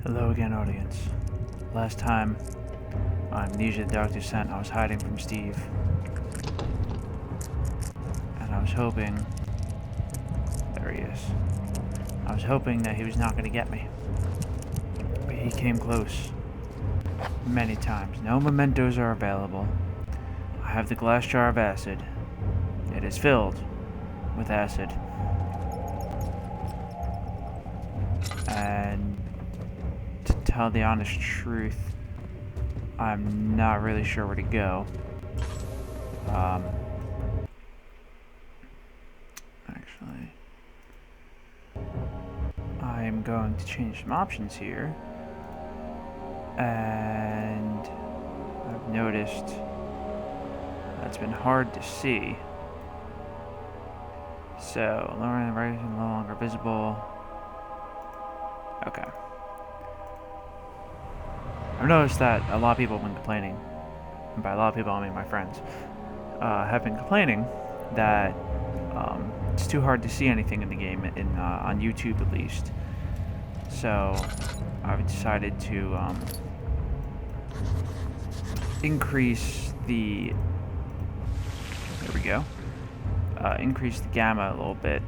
Hello again, audience. Last time on Amnesia the Dark Descent, I was hiding from Steve. And I was hoping... There he is. I was hoping that he was not going to get me. But he came close. Many times. No mementos are available. I have the glass jar of acid. It is filled with acid. And to tell the honest truth, I'm not really sure where to go. Actually, I'm going to change some options here. And I've noticed that's been hard to see. So, lowering the right is no longer visible. Okay. I've noticed that a lot of people have been complaining, and by a lot of people I mean my friends, have been complaining that it's too hard to see anything in the game, on YouTube at least. So I've decided to increase the... There we go. Increase the gamma a little bit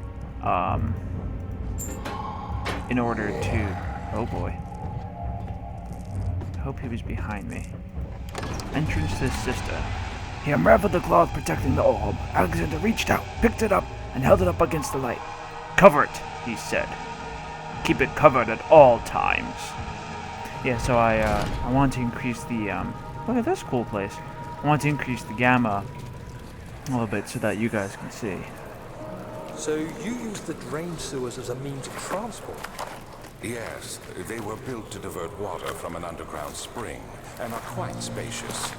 in order to... Oh boy. I hope he was behind me. Entrance to the sister. He unraveled the cloth protecting the orb. Alexander reached out, picked it up, and held it up against the light. Cover it, he said. Keep it covered at all times. Yeah, so I want to increase the, look at this cool place. I want to increase the gamma a little bit so that you guys can see. So you use the drain sewers as a means of transport? Yes, they were built to divert water from an underground spring and are quite spacious.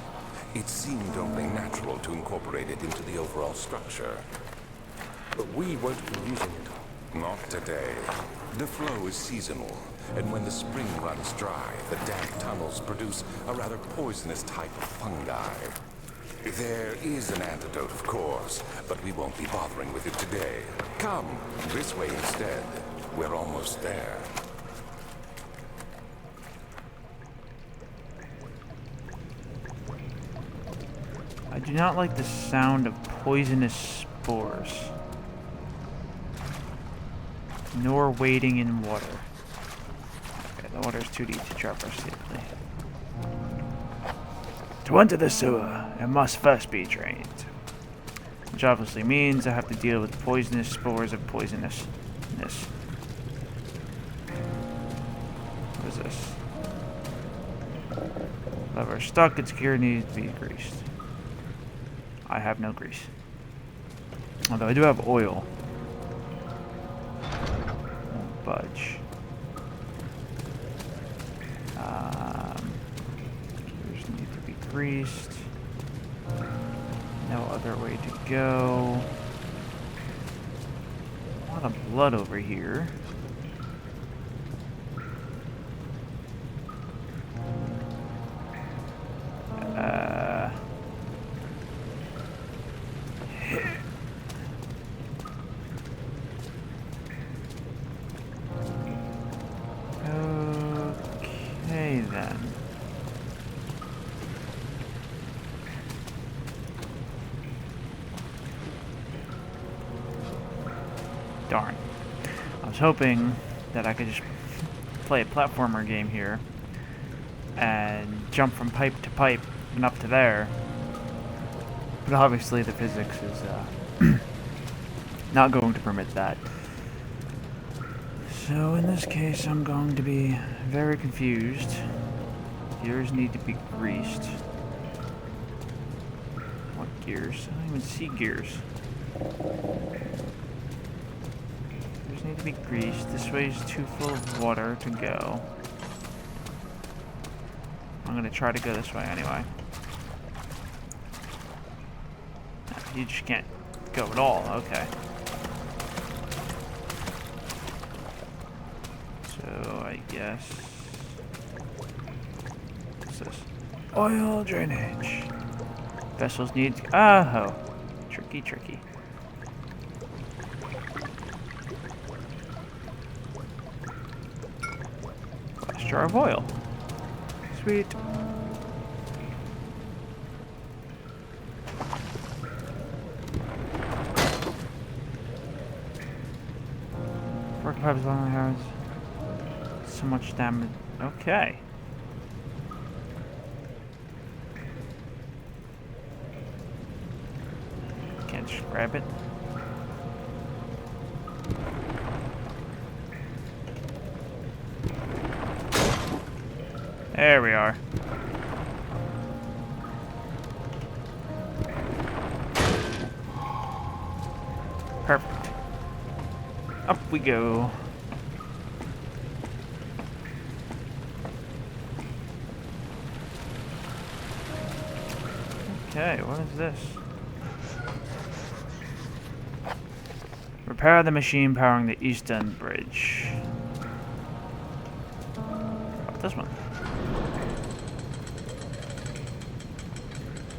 It seemed only natural to incorporate it into the overall structure. But we won't be using it. Not today. The flow is seasonal, and when the spring runs dry, the damp tunnels produce a rather poisonous type of fungi. There is an antidote, of course, but we won't be bothering with it today. Come, this way instead. We're almost there. I do not like the sound of poisonous spores. Nor wading in water. Okay, the water is too deep to traverse safely. To enter the sewer, it must first be drained. Which obviously means I have to deal with the poisonous spores of poisonousness. What is this? Lever stuck, its gear needs to be greased. I have no grease. Although I do have oil. Won't budge. Gears need to be greased. No other way to go. A lot of blood over here. Okay then. Darn. I was hoping that I could just play a platformer game here and jump from pipe to pipe and up to there. But obviously the physics is not going to permit that. So in this case I'm going to be very confused. Gears need to be greased. What gears? I don't even see gears. Gears need to be greased. This way is too full of water to go. I'm going to try to go this way anyway. You just can't go at all. Okay. So I guess... What's this? Oil drainage. Vessels need... Oh! Tricky, tricky. jar of oil. Sweet. Work pipes along the house. So much damage. Okay. Can't just grab it. There we are. Perfect. Up we go. Okay, what is this? Repair the machine powering the Eastern Bridge. How about this one?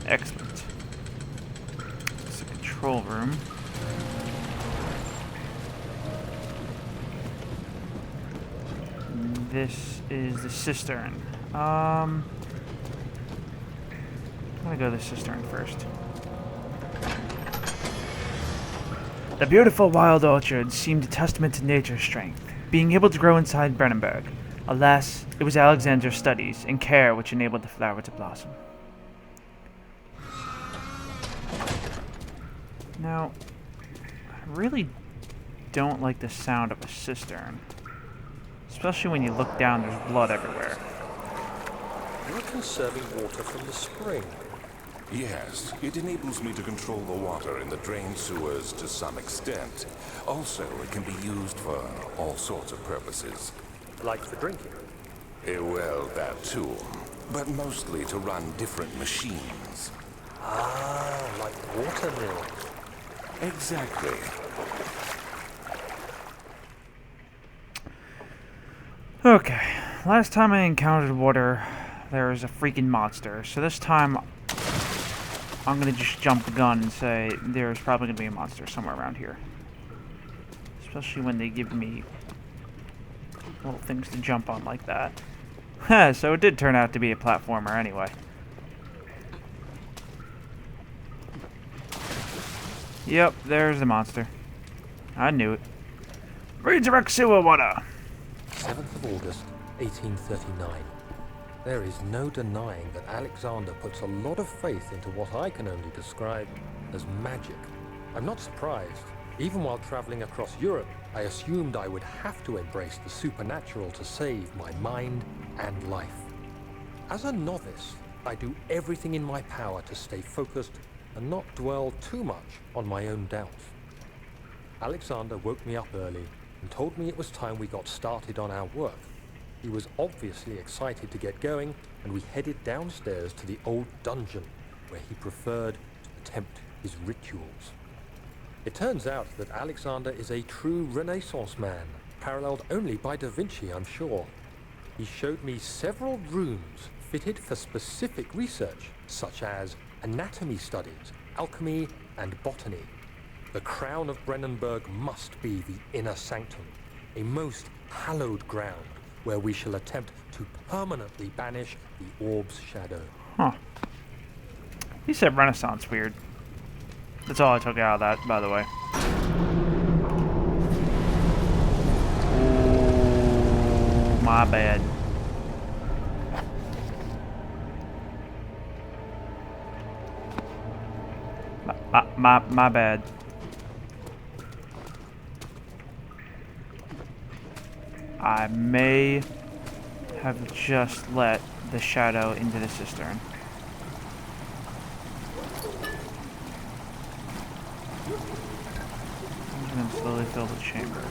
Excellent. It's a control room. This is the cistern. I'm gonna go to the cistern first. The beautiful wild orchard seemed a testament to nature's strength, being able to grow inside Brennenburg. Alas, it was Alexander's studies and care which enabled the flower to blossom. Now, I really don't like the sound of a cistern. Especially when you look down, there's blood everywhere. You're conserving water from the spring. Yes, it enables me to control the water in the drain sewers to some extent. Also, it can be used for all sorts of purposes. Like for drinking. Well, that too. But mostly to run different machines. Ah, like water mills. Exactly. Okay, last time I encountered water, there was a freaking monster. So this time, I'm gonna just jump the gun and say there's probably gonna be a monster somewhere around here. Especially when they give me little things to jump on like that. Heh, so it did turn out to be a platformer anyway. Yep, there's the monster. I knew it. Redirect sewer water! 7th of August, 1839. There is no denying that Alexander puts a lot of faith into what I can only describe as magic. I'm not surprised. Even while traveling across Europe, I assumed I would have to embrace the supernatural to save my mind and life. As a novice, I do everything in my power to stay focused and not dwell too much on my own doubts. Alexander woke me up early and told me it was time we got started on our work. He was obviously excited to get going, and we headed downstairs to the old dungeon, where he preferred to attempt his rituals. It turns out that Alexander is a true Renaissance man, paralleled only by Da Vinci, I'm sure. He showed me several rooms fitted for specific research, such as anatomy studies, alchemy, and botany. The crown of Brennenburg must be the inner sanctum, a most hallowed ground where we shall attempt to permanently banish the orb's shadow. Huh. He said Renaissance weird. That's all I took out of that, by the way. Oh, my bad. My bad. I may have just let the shadow into the cistern. I'm just gonna slowly fill the chamber.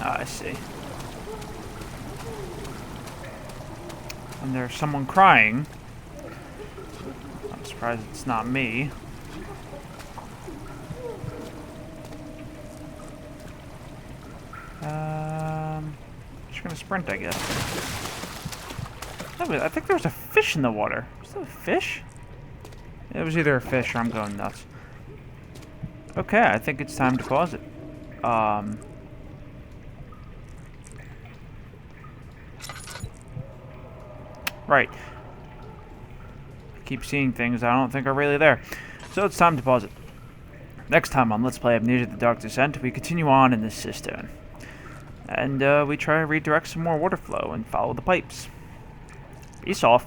Ah, I see. And there's someone crying. I'm surprised it's not me. Just gonna sprint, I guess. I think there was a fish in the water. Was that a fish? It was either a fish or I'm going nuts. Okay, I think it's time to pause it. Right. I keep seeing things I don't think are really there. So it's time to pause it. Next time on Let's Play Amnesia the Dark Descent, we continue on in this cistern. And we try to redirect some more water flow and follow the pipes. Peace off.